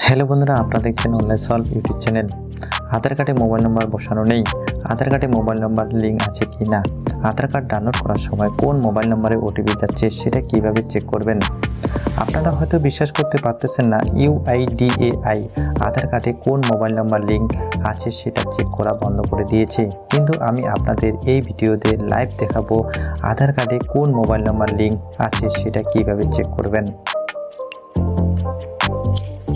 Hello বন্ধুরা, আপনারা দেখছেন অনলাইন সলভ ইউটিউব চ্যানেল। আধার কার্ডে মোবাইল নম্বর বসানো নেই, আধার কার্ডে মোবাইল নম্বর লিঙ্ক আছে কি না, আধার কার্ড ডাউনলোড করার সময় কোন মোবাইল নম্বরে ওটিপি যাচ্ছে সেটা কিভাবে চেক করবেন। আপনারা হয়তো বিশ্বাস করতে পারতেছেন না, ইউআইডিএআই আধার কার্ডে কোন মোবাইল নম্বর লিঙ্ক আছে সেটা চেক করা বন্ধ করে দিয়েছে। কিন্তু আমি আপনাদের এই ভিডিওতে লাইভ দেখাবো আধার কার্ডে কোন মোবাইল নম্বর লিঙ্ক আছে সেটা কিভাবে চেক করবেন।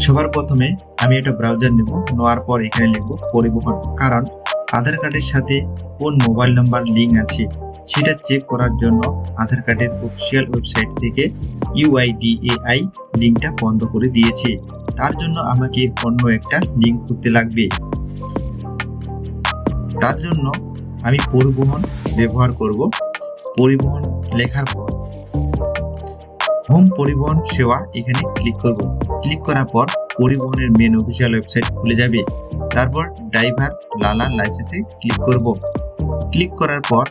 সবার প্রথমে আমি একটা ব্রাউজার নেব, নেওয়ার পর এখানে লিখব পরিবহন। কারণ আধার কার্ডের সাথে কোন মোবাইল নাম্বার লিঙ্ক আছে সেটা চেক করার জন্য আধার কার্ডের অফিসিয়াল ওয়েবসাইট থেকে ইউআইডিএআই লিঙ্কটা বন্ধ করে দিয়েছে। তার জন্য আমাকে অন্য একটা লিঙ্ক করতে লাগবে। তার জন্য আমি পরিবহন ব্যবহার করব। পরিবহন লেখার পর হোম পরিবহন সেবা এখানে ক্লিক করব। ক্লিক করার পর পরিবহনের মেন অফিসিয়াল ওয়েবসাইট খুলে যাবে। তারপর ড্রাইভার লালা লাইসেন্সে ক্লিক করব। ক্লিক করার পর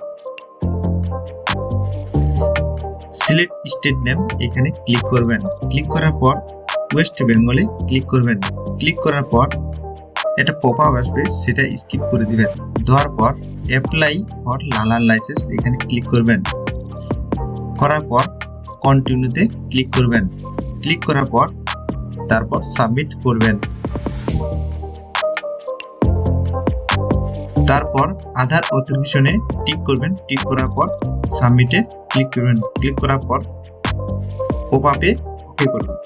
সিলেক্ট স্টেট নেম এখানে ক্লিক করবেন। ক্লিক করার পর ওয়েস্ট বেঙ্গলে ক্লিক করবেন। ক্লিক করার পর এটা পপআপ আসবে, সেটা স্কিপ করে দিবেন। দেওয়ার পর অ্যাপ্লাই ফর লালা লাইসেন্স এখানে ক্লিক করবেন। করার পর কন্টিনিউতে ক্লিক করবেন। ক্লিক করার পর তারপর সাবমিট করবেন। তারপর আধার অথেন্টিকেশনে টিক করবেন। টিক করার পর সাবমিটে ক্লিক করবেন। ক্লিক করার পর পপআপে ওকে করবেন।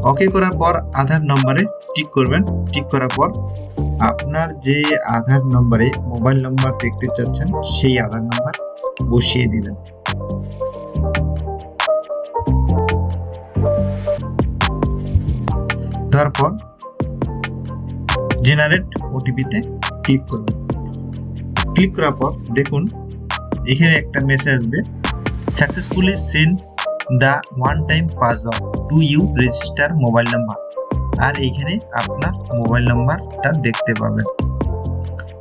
ওকে করার পর আধার নম্বরে টিক করবেন। টিক করার পর আপনার যে আধার নম্বরে মোবাইল নাম্বার দেখতে চাচ্ছেন সেই আধার নাম্বার বসিয়ে দিবেন। তারপর জেনারেট ওটিপিতে ক্লিক করবেন। ক্লিক করার পর দেখুন এখানে একটা মেসেজ আসবে, successfully send the one time password to you register mobile number. আর এইখানে আপনার মোবাইল নাম্বারটা দেখতে পাবেন।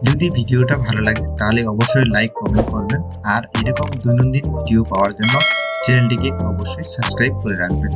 যদি ভিডিওটা ভালো লাগে তাহলে অবশ্যই লাইক কমেন্ট করবেন, আর এরকম দৈনন্দিন ভিডিও পাওয়ার জন্য চ্যানেলটিকে অবশ্যই সাবস্ক্রাইব করে রাখবেন।